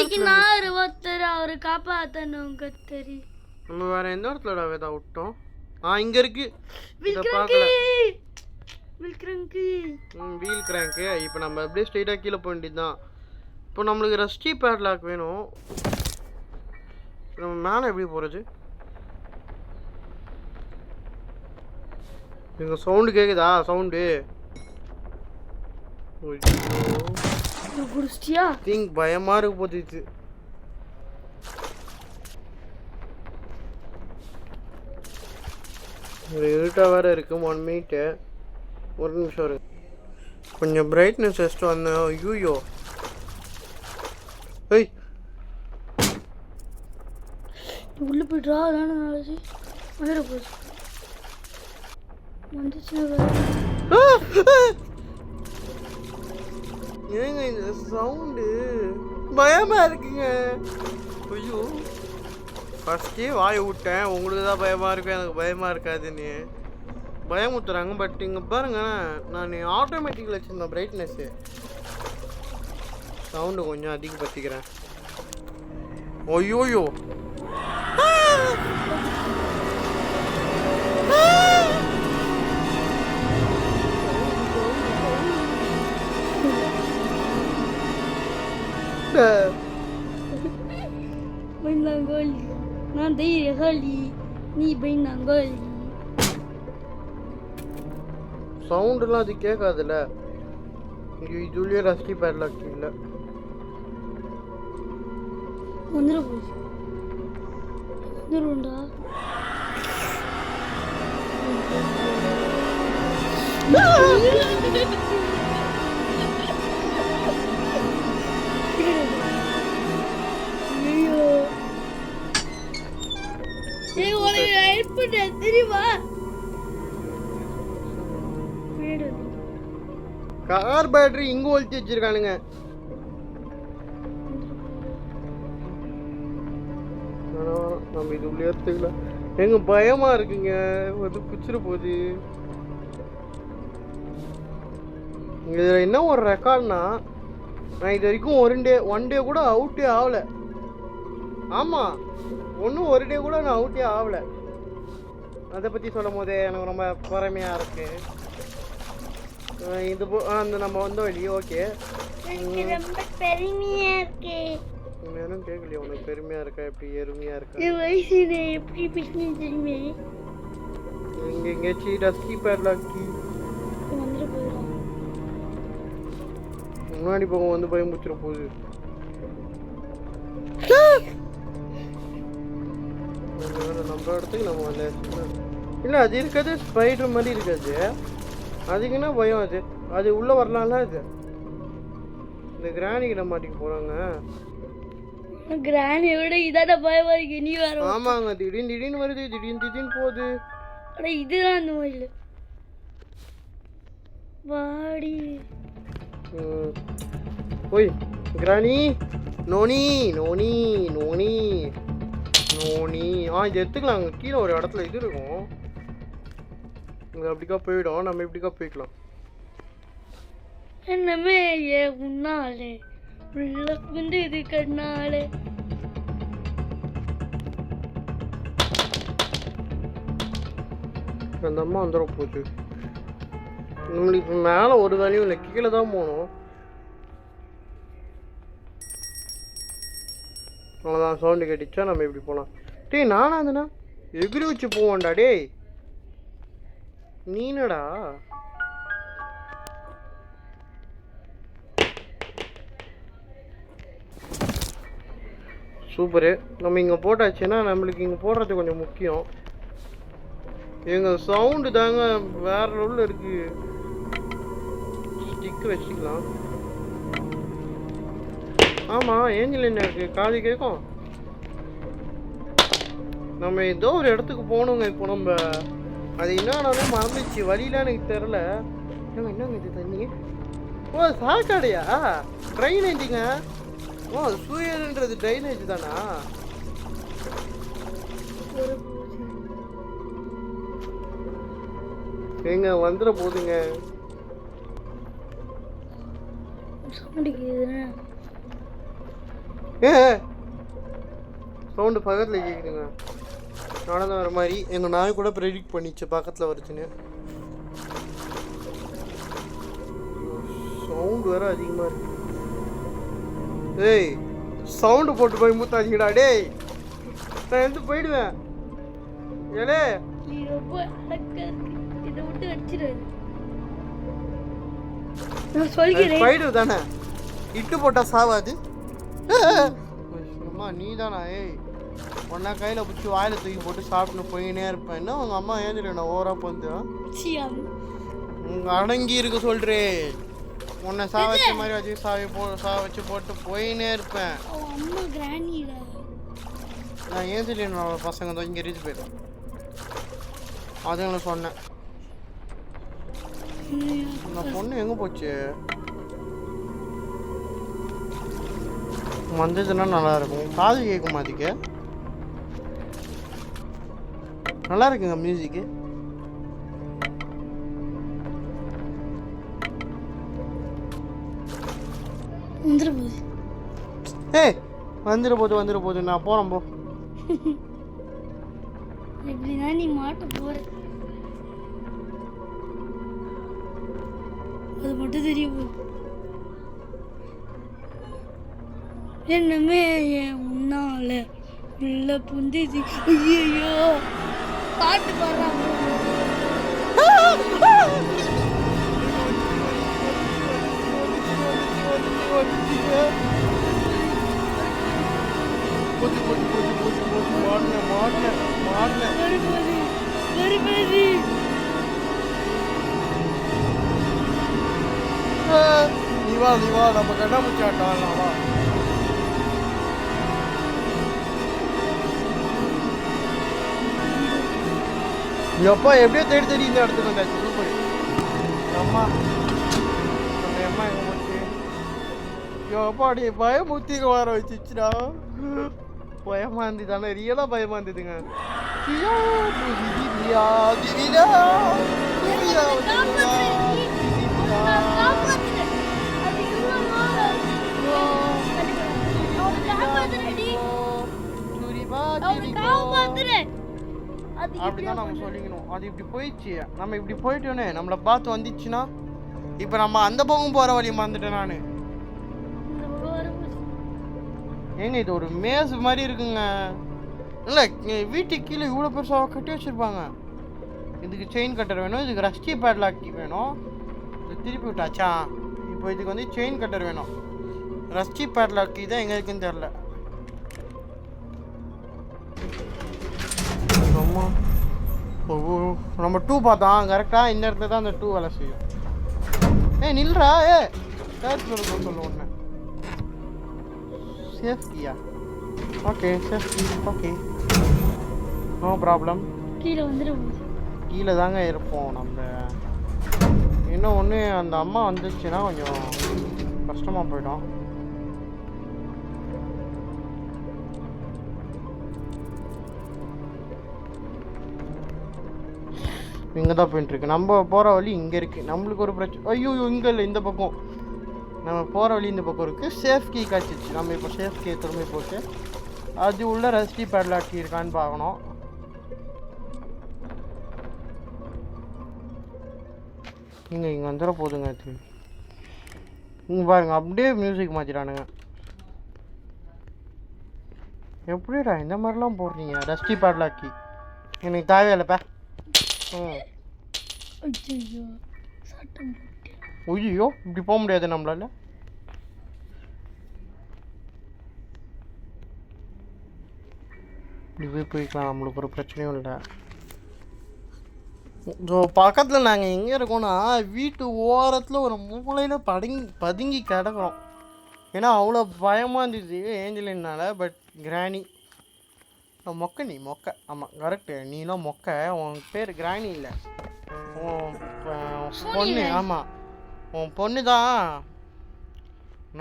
A: அவரை காப்பாத்தணும் கத்தரி.
B: நம்ம வேற எந்த இடத்துல விதா விட்டோம்? இங்க இருக்கு. இத பார்க்கல.
A: வில்க்ரங்கு
B: வீல் கிராங்க்கு. இப்போ நம்ம அப்படியே ஸ்ட்ரெயிட்டாக கீழே போக வேண்டியது தான். இப்போ நம்மளுக்கு ரஸ்டி பேட்லாக் வேணும். நம்ம மேலே எப்படி போகிறது? எங்கள் சவுண்டு கேட்குதா? சவுண்டு
A: குடிச்சிட்டியா?
B: திங்க் பயமாக இருக்கு போது. இது ஒரு இருட்டாக வேறு இருக்குது. 1 மினிட்டு, ஒரு நிமிஷம் இருக்கு. கொஞ்சம் பிரைட்னஸ் வச்சுட்டு வந்தேன். ஐயோ ஏய்
A: உள்ளே போய்ட்றா. அதான நாளைக்கு வந்துட போச்சு. வந்துச்சுன்னா
B: ஏங்க இந்த சவுண்டு பயமா இருக்குங்க. ஐயோ ஃபஸ்ட்டே வாயை விட்டேன். உங்களுக்கு தான் பயமாக இருக்கும், எனக்கு பயமாக இருக்காதுன்னு பயமுத்துறாங்க. பட் இங்கே பாருங்க, நான் ஆட்டோமேட்டிக்கில் வச்சுருந்தேன் பிரைட்னஸ்ஸு. சவுண்டு கொஞ்சம் அதிகப்படுத்திக்கிறேன். ஐயோயோ
A: பைனாங்கோலி. நான் தைரியசாலி, நீ பைனாங்கோலி.
B: சவுண்டெல்லாம் அது கேட்காதுல்ல. இதுலேயே ரஸ்டி பேட்லாக் இல்லை.
A: வந்துட போச்சு. வந்துடும்டா. தெரியுமா?
B: கார் பேட்டரி இங்க ஒழிச்சு வச்சிருக்கானுங்க. நம்ம இது உள்ள ஏத்துக்கலாம். எங்க பயமா இருக்குங்க, வந்து குச்சிர போகுது. இதுல என்ன ஒரு ரெக்கார்ட்னா, நான் இது வரைக்கும் ஒன் டே கூட அவுட்டே ஆகல. ஆமா, ஒன்றும் ஒரு டே கூட நான் அவுட்டே ஆகல. அதை பற்றி சொல்லும் போதே எனக்கு ரொம்ப பொறாமையாக இருக்கு. இது அந்த நம்ம வந்த வழி ஓகே.
A: ரொம்ப பெருமையா இருக்கு.
B: யாரும் கேட்கலையா உனக்கு பெருமையாக இருக்கா? எப்படி எருமையாக இருக்கா?
A: எப்படி பேசுனே தெரியுமே.
B: இங்கே எங்கேயாச்சும் ரஸ்டி பேட்லாக்கி
A: வந்துட்டு போயிடும்.
B: முன்னாடி போக வந்து பயம் பிடிச்சிட போகுது. நம்ம இடத்துக்கு நம்ம வந்து இல்லை, அது இருக்காது. ஸ்பைடர் மாதிரி இருக்காது. அதுக்குன்னா பயம். அது உள்ளே வரலாம்ல. அது இந்த கிராணிக்கிட்ட மாட்டிக்கு போகிறாங்க.
A: கிராணியை விட இதான பயமா இருக்கு. நீ வர.
B: ஆமாங்க, திடீர்னு வருது, திடீர்னு போகுது.
A: அட இதுதான் அந்த மாதிரி வாடி.
B: ஓய் கிராணி, நோனி நோனி நோனி நோனி. இது எடுத்துக்கலாம். அங்கே கீழே ஒரு இடத்துல இது இருக்கும். இங்கே அப்படிக்கா போயிடும். நம்ம இப்படிக்கா போய்க்கலாம்.
A: என்னமே உன்னாலே உள்ள வந்து இது கண்ணாலே.
B: அந்த அம்மா வந்துட போச்சு. நம்மளுக்கு மேலே ஒரு வேலையும் இல்லை, கீழே தான் போகணும். அவ்வளோதான். சவுண்டு கேட்டுச்சா நம்ம இப்படி போகலாம். டேய் நானா இருந்தேண்ணா எகிரி வச்சு போவோம்டா. டேய் நீனடா? சூப்பரு. நம்ம இங்கே போட்டாச்சுன்னா நம்மளுக்கு இங்கே போடுறது கொஞ்சம் முக்கியம். எங்கள் சவுண்டு தாங்க வேற லெவலில் இருக்கு. ஸ்டிக்கு வச்சுக்கலாம். ஆமாம், ஏஞ்சல் என்ன இருக்கு? காது கேட்கும். நம்ம ஏதோ ஒரு இடத்துக்கு போகணுங்க. இப்போ நம்ம அது என்னன்னாலே மறந்துச்சு. வழியெலாம் எனக்கு தெரில. என்னங்க இது தண்ணி? ஓ சாக்காடையா? ட்ரைனேஜுங்க. ஓ சூரியன்றது ட்ரைனேஜ் தானா? எங்க வந்துட போகுதுங்க. சவுண்டு பக்கத்தில் கேட்குதுங்க. நடந்து வர மாதிரி எங்கள் நாய் கூட ப்ரெடிக்ட் பண்ணிச்சு பக்கத்தில் வருச்சுன்னு. சவுண்ட் வேற அதிகமாக இருக்கு. ஏய் சவுண்டு போட்டு போய் மூத்தாதீங்கடா டேய், நான் எழுந்து போயிடுவேன். ஏலே
A: நீ ரொம்ப அழகா இருக்கு, இதை விட்டு வச்சிடாது. நான் சொல்கிறேன்
B: போயிடு தானே, இட்டு போட்டா சாவாது. அம்மா நீ தானா? ஏய் ஒன்னா கையில் பிடிச்சி வாயில் தூக்கி போட்டு சாப்பிட்டு போயினே இருப்பேன். என்ன உங்கள் அம்மா ஏந்திர நான் ஓவராக போந்து அடங்கி இருக்க சொல்கிறேன். உன்னை சாவச்ச மாதிரி வச்சு சாவச்சு போட்டு போயினே இருப்பேன். நான் ஏந்திர பசங்க தான் இங்கே ரீச் போயிடும். அதுங்களை சொன்னேன். அந்த பொண்ணு எங்கே போச்சு? வந்ததுன்னா நல்லா இருக்கும். காது கேட்குமா? அதுக்கு நல்லா இருக்குங்க மியூசிக்கு. ஏய் வந்துட போது நான் போகிறேன் போ.
A: எப்படின்னா நீ மாட்ட போற, அது மட்டும் தெரியும். என்னமே என் முன்னால உள்ள புந்திச்சு. ஐயோ பாட்டு பாடுறாங்க.
B: நீ வா நம்ம கண்ணாமூச்சி ஆட்டம் வா. எப்பா எப்படியோ தேடி இந்த இடத்துக்கு வந்தாச்சு. சூப்பர். அம்மா நம்ம அம்மா எங்கே போச்சு? எப்பா அப்படியே பயமுத்திக்க வர வச்சுச்சுடா. பயமா இருந்தது, தானே ரியலாக பயமா இருந்ததுங்க. அப்படிதான் நம்ம சொல்லிக்கணும். அது இப்படி போயிடுச்சு. நம்ம இப்படி போயிட்டோன்னே நம்மளை பார்த்து வந்துச்சுன்னா, இப்போ நம்ம அந்த பக்கம் போகிற வழி மறந்துட்டேன் நான். ஏங்க இது ஒரு மேஸ் மாதிரி இருக்குங்க. இல்லை வீட்டுக்கு கீழே இவ்வளோ பெருசாக கட்டி வச்சுருப்பாங்க. இதுக்கு செயின் கட்டர் வேணும், இதுக்கு ரஸ்டி பேட்லாக்கி வேணும். இது திருப்பி விட்டாச்சா? இப்போ இதுக்கு வந்து செயின் கட்டர் வேணும். ரஸ்டி பேட்லாக்கி தான் எங்கே இருக்குன்னு தெரில. நம்ம 2 பார்த்தோம் கரெக்டாக. இந்த இடத்துல தான் அந்த 2 வேலை செய்யும். நில்றா. சொல்ல ஒன்று சேஃப்டியா? Okay safety okay, no problem. கீழே தாங்க இருப்போம் நம்ம. இன்னும் ஒன்று அந்த அம்மா வந்துச்சுன்னா கொஞ்சம் கஷ்டமாக போயிடும். இங்கே தான் போயிட்டுருக்கு. நம்ம போகிற வழி இங்கே இருக்குது. நம்மளுக்கு ஒரு பிரச்சனை. ஐயோ இங்கே இல்லை, இந்த பக்கம். நம்ம போகிற வழி இந்த பக்கம் இருக்குது. சேஃப் கீ காய்ச்சிச்சு. நம்ம இப்போ சேஃப் கீ திரும்பி போட்டு அது உள்ள ரஸ்டி பேட்லாக் கீ இருக்கான்னு பார்க்கணும். இங்கே வந்துட போதுங்க. அது இங்கே பாருங்க, அப்படியே மியூசிக் மாற்றிட்டானுங்க. எப்படிடா இந்த மாதிரிலாம் போடுறீங்க? ரஸ்டி பேட்லாக் கீ எனக்கு தேவையில்லைப்பா. ஐயோ இப்படி போக முடியாது நம்மளால. இப்படி போய்க்கலாம், நம்மளுக்கு ஒரு பிரச்சனையும் இல்லை. ஸோ பக்கத்தில் நாங்கள் எங்கே இருக்கோம்னா வீட்டு ஓரத்தில் ஒரு மூலையில் பதுங்கி கிடக்குறோம். ஏன்னா அவ்வளோ பயமாக இருந்துச்சு ஏஞ்சலினால. பட் கிராணி மொக்க, நீ மொக்க. ஆமாம் கரெக்டு, நீலாம் மொக்க. உன் பேர் கிராணி இல்லை, உன் பொண்ணு. ஆமாம் உன் பொண்ணு தான்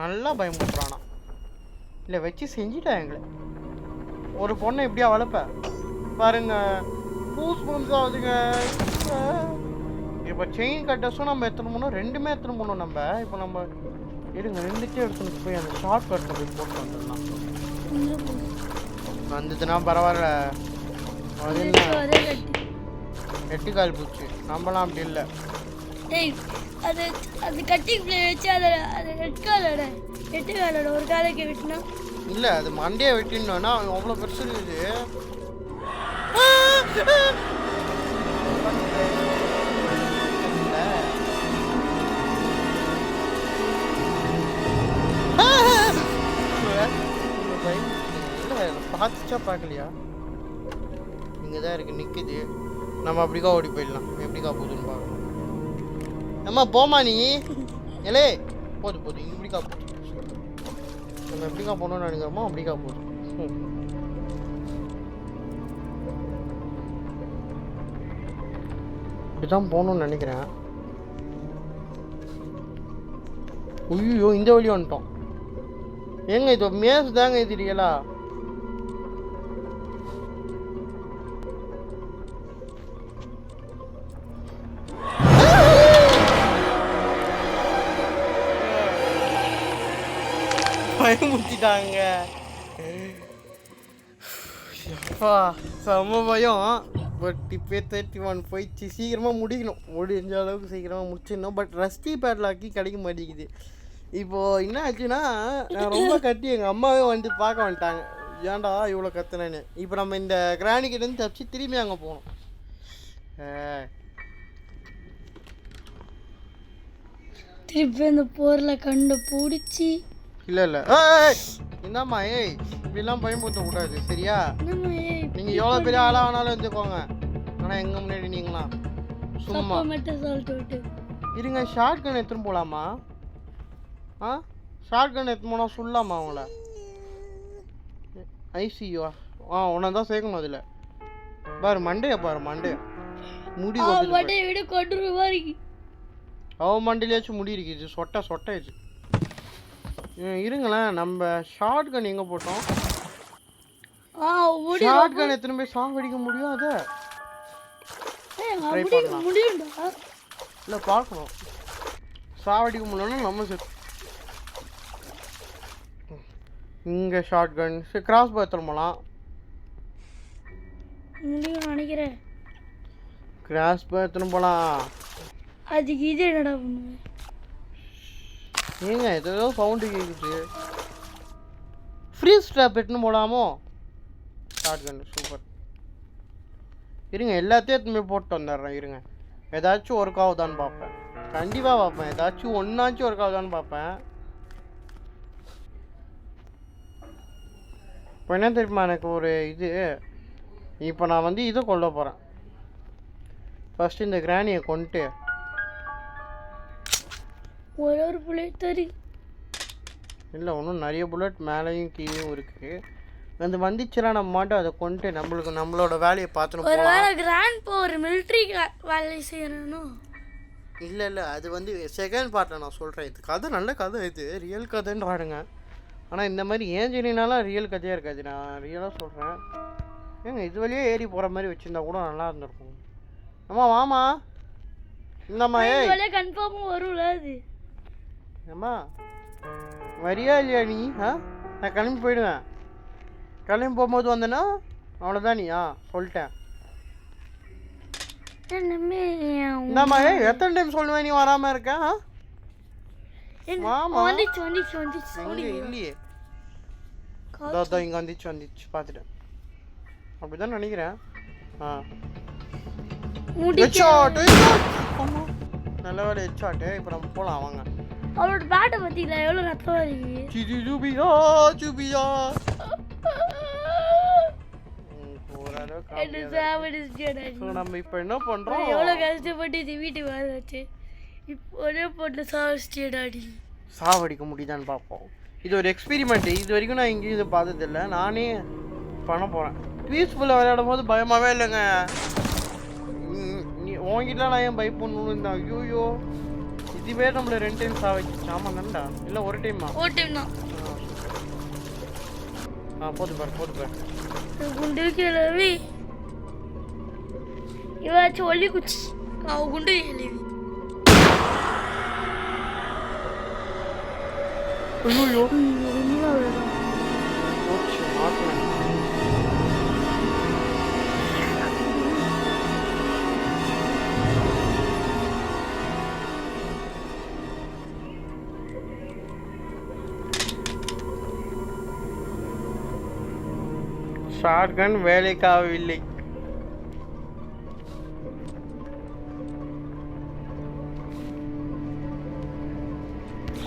B: நல்லா பயமுறுறானா. இல்லை வச்சு செஞ்சுட்டா எங்களை. ஒரு பொண்ணை எப்படியா வளர்ப்ப பாருங்க. பூஸ் ஆகுதுங்க. இப்போ செயின் கட்டர்ஸும் நம்ம எத்தனை போனோம், 2மே எத்தனை போனோம் நம்ம. இப்போ நம்ம எடுங்க 2த்தையும் எடுத்துன்னு போய் அந்த ஷார்ட் கட்டில் போய் போட்டு வந்துடலாம். வந்ததுன்னா பரவாயில்ல. அது என்ன 8 கால் பூச்சி. நம்மளாம் அப்படி இல்லை.
A: டேய் அது அது கட்டிங் பிளே வச்சு அதை ரெட் காலோட எட்டு காலோட ஒரு காலைக்கு விட்டுனா
B: இல்லை அது மண்டையை வெட்டினோன்னா அவ்வளோ பெருசு இருக்குது. பார்த்துச்சா பார்க்கலையா? இங்கே தான் இருக்குது நிற்குது. நம்ம அப்படிக்கா ஓடி போயிடலாம். எப்படிக்கா போகுதுன்னு பார்க்கலாம். அம்மா போமா நீ எலே போது இங்கே இப்படிக்கா போகுது. நம்ம எப்படிக்கா போகணும்னு நினைக்கிறோமோ அப்படிக்கா போகுது. இப்படிதான் போகணும்னு நினைக்கிறேன். ஐயோ இந்த வழி வந்துட்டோம். ஏங்க இது மேஸ் தாங்க இது ரியலா? பயமுறுத்திட்டாங்க. செம்ம பயம். பட் இப்போ 31 போயிடுச்சு. சீக்கிரமாக முடிக்கணும். முடிஞ்ச அளவுக்கு சீக்கிரமாக முடிச்சிடணும். பட் ரஸ்டி பேட்லாக்கி கிடைக்க மாட்டேங்குது. இப்போது என்ன ஆச்சுன்னா நான் ரொம்ப கட்டி எங்கள் அம்மாவே வந்து பார்க்க வந்துட்டாங்க. ஏன்டா இவ்வளோ கத்துனேன்னு. இப்போ நம்ம இந்த கிராணிக்கிட்டேருந்து தப்பிச்சு திரும்பி அங்கே போகணும்.
A: திருப்பி அந்த போரில் கண்டு பிடிச்சி
B: இல்லை என்னம்மா ஏய் இப்படிலாம் பயன்படுத்தக்கூடாது சரியா? நீங்கள் எவ்வளோ பெரிய ஆளாக வேணாலும் இருந்துக்கோங்க. ஆனால் எங்கே முன்னாடி நீங்களா சும்மா
A: மட்டும் சொல்லிட்டு
B: இருங்க. ஷார்ட் கன் எடுத்துன்னு போகலாமா? ஷார்ட் கன் எடுத்து போனால் சொல்லலாமா அவங்கள? ஐசியூவா? உன்னை தான் சேர்க்கணும் அதில். பாரு மண்டையை முடி
A: விட கொண்டு இருக்கு.
B: அவன் மண்டையிலேயாச்சும் முடி இருக்குது. சொட்டாச்சு. இருங்களேன் நம்ம ஷார்ட் கன் எங்கே போட்டோம்? ஷார்ட் கன் எத்தனை போய் சாவடிக்க முடியும்? அதை ட்ரை பண்ணலாம். இல்லை பார்க்கணும். சாவடிக்க முடியலன்னா நம்ம இங்கே ஷார்ட் கன் கிராஸ் போ எடுத்துன்னு போகலாம்.
A: நினைக்கிறேன்
B: கிராஸ் போ எடுத்துன்னு போகலாம்.
A: அதுக்கு இது என்னடா பண்ணுவேன்?
B: ஏங்க ஏதோ சவுண்டு கேட்குது. ஃப்ரீஸ் ட்ராப் எடுத்துன்னு போகலாமோ? ஷார்ட் கன் சூப்பர். இருங்க எல்லாத்தையும் எடுத்துன்னு போய் போட்டு வந்துடுறேன். இருங்க ஏதாச்சும் ஒர்க் ஆகுதான்னு பார்ப்பேன். கண்டிப்பாக பார்ப்பேன். ஏதாச்சும் ஒன்றாச்சும் ஒர்க் ஆகுதான்னு பார்ப்பேன். இப்போ என்ன தெரியுமா எனக்கு ஒரு இது. இப்போ நான் வந்து இதை கொல்ல போகிறேன். ஃபஸ்ட்டு இந்த கிராணியை கொண்டுட்டு
A: ஒரு புல்லட் தரி
B: இல்லை இன்னும் நிறைய புல்லட் மேலேயும் கீழேயும் இருக்குது. அந்த வந்துச்சுன்னா நம்ம மாட்டோம் அதை கொண்டு நம்மளோட வேலையை பார்த்துன்னு போகலாம்.
A: கிராண்ட் போ ஒரு மிலிட்ரி வேலை செய்யணும்.
B: இல்லை அது வந்து செகண்ட் பார்ட்டில் நான் சொல்கிறேன். இது கதை நல்ல கதை. இது ரியல் கதைன்னு வாடுங்க. ஆனால் இந்த மாதிரி ஏன் சொன்னீங்கனாலும் ரியல் கதையாக இருக்காது. நான் ரியலாக சொல்கிறேன். ஏங்க இது வழியே ஏறி போகிற மாதிரி வச்சுருந்தா கூட நல்லா இருந்திருக்கும். அம்மா வாமா இந்தம்மா ஏய்
A: கன்ஃபார்மாக வரும்ல அது.
B: அம்மா வரியா இல்லையா நீ? நான் கிளம்பி போயிடுவேன். கிளம்பி போகும்போது வந்தேன்னா அவ்வளோதான். நீ சொல்லிட்டேன். இந்தாம்மா ஏய் எத்தனை டைம் சொல்லுவேன் நீ வராமல் இருக்கேன்? மாமா வந்துச்சு இல்லையே. இங்கே வந்துச்சு பார்த்துட்டேன். அப்படிதான் நினைக்கிறேன். நல்ல வேலை ஹெட்ஷாட்டு. இப்போ நம்ம போகலாம் வாங்க.
A: அவளோட பேட்டை பார்த்தீங்களா எவ்வளோ ரத்தம் வருது?
B: நம்ம இப்போ என்ன பண்ணுறோம்?
A: எவ்வளோ கஷ்டப்பட்டு இது வீட்டுக்கு வர வச்சு இப்போ ஒரே போட்டு சாவடிச்சிடாடி.
B: சாவடிக்க முடியுதான்னு பார்ப்போம். இது ஒரு எக்ஸ்பெரிமெண்ட். இது வரைக்கும் நான் எங்கேயும் இதை பார்த்ததில்லை. நானே பண்ண போகிறேன். பீஸ்ஃபுல்லாக விளையாடும் போது பயமாகவே இல்லைங்க. நீ உங்ககிட்ட நான் ஏன் பயப்படணும்னு இருந்தேன். ஐயோ இதுவே நம்மள 2 டைம் சாவடிச்சு. ஆமாம் தான்டா. இல்லை ஒரு டைமா?
A: ஒரு டைம் தான்.
B: போது பாரு
A: குண்டு கிளவி இவாச்சும் ஒல்லி குச்சி அவ குண்டு கிளவி.
B: ஐயோ ஷாட்கன் வேலைக்காகவில்லை.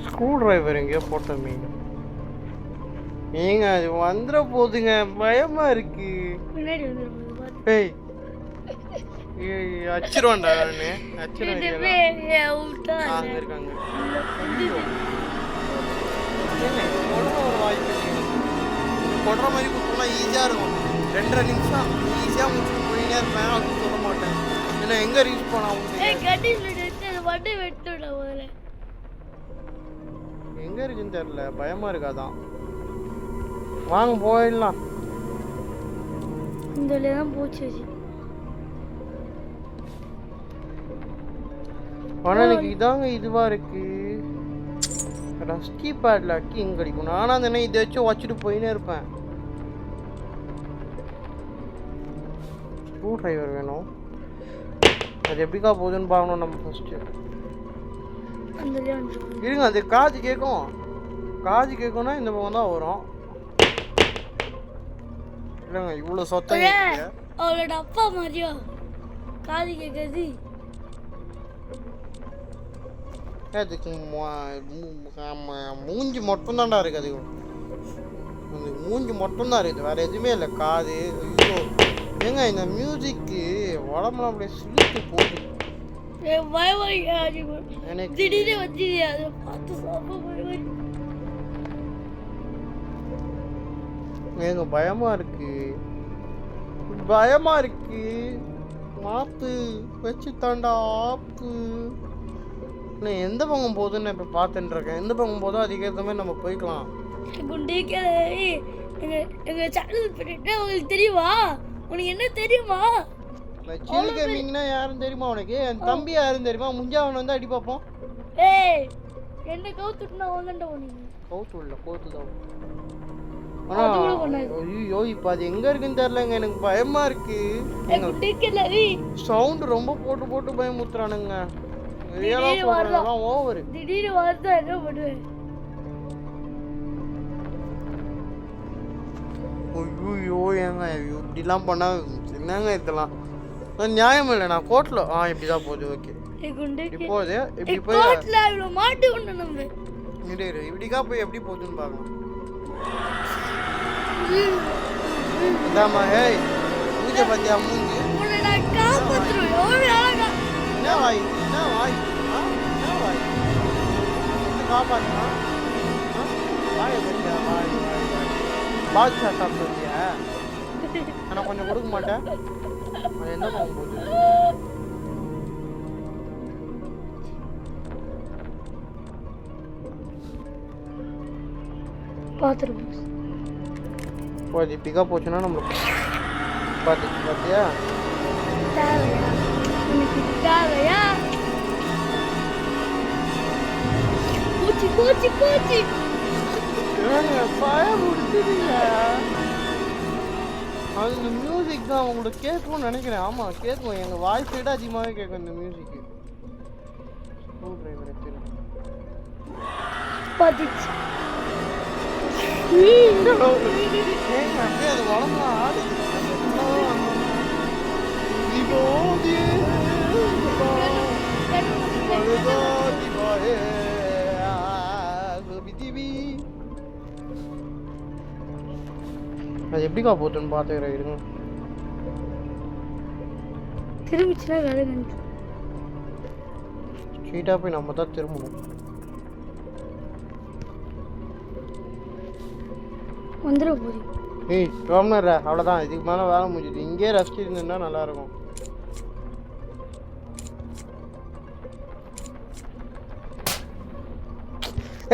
B: ஸ்க்ரூ டிரைவர் எங்கேயோ போட்டோமே. ஏங்க அது வந்துட போகுதுங்க, பயமா இருக்கு.
A: பின்னாடி வந்துடும்.
B: ஏய் அச்சிருவான்டா நானு. அச்சிருவான் அங்க இருக்காங்க. ஒரு வாய்ப்பு கொடுற மாதிரி கொடுத்தோம்னா ஈஸியாக இருக்கும். 2.5 நிமிஷம் ஈஸியாக முடிச்சுட்டு போயினே இருப்பேன். அப்படின்னு சொல்ல மாட்டேன். ஏன்னா எங்கே ரீச் போனா எங்கே இருக்குன்னு தெரியல, பயமாக இருக்காதான். வாங்க போயிடலாம்.
A: இந்த தான் போச்சு.
B: ஆனால் எனக்கு இதாங்க இதுவாக இருக்கு. ரஸ்டி பேட்ல அக்கி இங்கே கிடைக்கும். நானும் அந்த இதை வச்சு வச்சுட்டு போயினே இருப்பேன். ஸ்க்ரூ டிரைவர் வேணும். அது எப்படிக்கா போகுதுன்னு பார்க்கணும் நம்ம ஃபஸ்ட்டு. இருங்க, அது காது கேட்கும். காது கேட்கும்னா இந்த பக்கம் தான் வரும். இல்லைங்க இவ்வளோ சொத்தம்.
A: அவளோட அப்பா மாதிரியோ காது கேட்குது.
B: அதுக்கு மூஞ்சி மட்டும்தான்டா இருக்குது. அது அந்த மூஞ்சி மட்டும்தான் இருக்குது, வேறு எதுவுமே இல்லை. காது ஐயோ ஏங்க இந்த மியூசிக்கு உடம்புலாம் அப்படியே சிலித்து போகுது. ஏங்க பயமா இருக்கு, பயமா இருக்கு. மாத்து வச்சு தாண்டா ஆப்பு. நான் எந்த பக்கம் போகுதுன்னு இப்போ பார்த்துட்டு இருக்கேன். எந்த பக்கம் போதோ அதுக்கேற்ற மாதிரி நம்ம போய்க்கலாம்.
A: எங்கள் சேனல் பண்ணிட்டு உங்களுக்கு தெரியுமா? உனக்கு என்ன தெரியுமா?
B: சில் கேமிங்னா யாரும் தெரியுமா உனக்கு? என் தம்பி யாரும் தெரியுமா? முஞ்சா அவனை வந்து அடி பார்ப்போம்.
A: ஏய் என்ன கவுத்துட்டுனா வாங்கண்டா உனக்கு.
B: கவுத்து இல்லை கோத்து தான். ஐயோ இப்போ அது எங்கே இருக்குன்னு தெரியலங்க, எனக்கு பயமா இருக்கு. சவுண்டு ரொம்ப போட்டு போட்டு பயமுத்துறானுங்க. ஓவர்
A: திடீர்னு வருதா என்ன பண்ணுவேன்?
B: ஐயோ ஏங்க இப்படிலாம் பண்ணா என்னங்க இதெல்லாம் நியாயம் இல்லை. நான் கோர்ட்ல இப்படிதான் போகுது. ஓகே போகுது. இப்படி போய்
A: மாட்டு ஒண்ணு நம்ம
B: இப்படிக்கா போய் எப்படி போகுதுன்னு பார்க்கலாம். இதாம்மா ஏய் மூஞ்ச பத்தியா மூஞ்சி என்ன வாய் என்ன வாய் என்ன வாய் காப்பாற்றுமா வாயை பத்தியா வாய் வாய் வாய் பாத்ஷா சாப்பிடுவியா? ஆனால் கொஞ்சம் கொடுக்க மாட்டேன். அது என்ன போகும்போது
A: பார்த்துருவோம்.
B: போது இப்படிக்கா போச்சுன்னா நம்மளுக்கு பார்த்துச்சு பார்த்தியா?
A: தேவையா பூச்சி பூச்சி பூச்சி
B: பயம் முடிச்சுடுங்க. அது இந்த மியூசிக் தான் அவங்களுக்கு கேட்கும்னு நினைக்கிறேன். ஆமாம் கேட்கும், எங்கள் வாய்ஸ் விட அதிகமாகவே கேட்கும் இந்த மியூசிக்கு. ஸ்க்ரூ டிரைவர் எடுத்துரு
A: பார்த்துச்சு.
B: அப்படியே அது உடம்புலாம் ஆடுது. அது எப்படிக்கா போட்டுன்னு பார்த்துக்கிறேன். இருங்க
A: திரும்பிச்சுன்னா வேலை நினைச்சு
B: ஸ்ட்ரீட்டாக போய் நம்ம தான் திரும்பணும்.
A: வந்துட போகுது.
B: ஏய் ரோம்னர்ரா அவ்வளோதான், இதுக்கு மேலே வேலை முடிஞ்சுது. இங்கே ரஸ்ட் இருந்துன்னா நல்லாயிருக்கும்.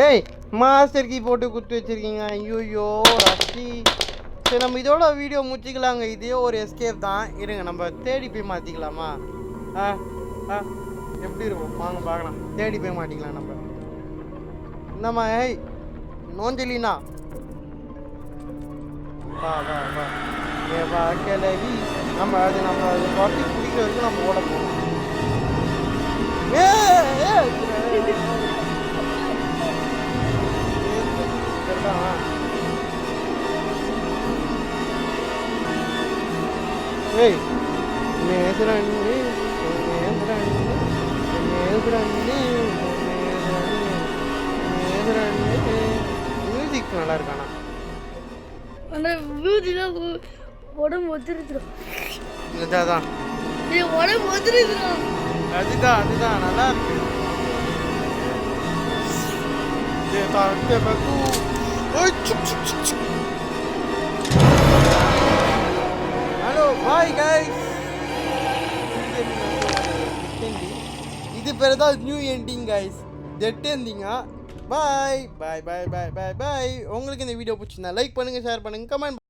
B: ஏய் மாஸ்டர் கீ போட்டு குத்து வச்சிருக்கீங்க. ஐயோயோ ரஸ்டி. சரி நம்ம இதோட வீடியோ முடிச்சிக்கலாங்க. இதே ஒரு எஸ்கேப் தான். இருங்க நம்ம தேடி போய் மாற்றிக்கலாமா? எப்படி இருக்கும் வாங்க பார்க்கலாம். தேடி போய் மாட்டிக்கலாம் நம்ம. என்னம்மா ஏய் நோஞ்சலினா வா வா வா ஏ வா கிளவி. நம்ம அது குறைச்சி பிடிக்கிற வரைக்கும் நம்ம ஓட போகணும். ஏய் நேசரண்ணு நேசரண்ணு நேசரண்ணு நேசரண்ணு மியூசிக் நல்லா இருக்கானா
A: அந்த மியூசிக்லாம் உடம்பு ஒத்துருச்சுடும்.
B: அதான்
A: உடம்பு ஒத்துருச்சுடும்.
B: அதுதான் நல்லா இருக்கு. Hello bye guys. இது பேர் தான் நியூ எண்டிங் கைஸ். ஜெட் எண்டிங்க. பாய் பாய் பாய் பாய் பாய் பாய். உங்களுக்கு இந்த வீடியோ பிடிச்சிருந்தா லைக் பண்ணுங்கள், ஷேர் பண்ணுங்கள், கமெண்ட்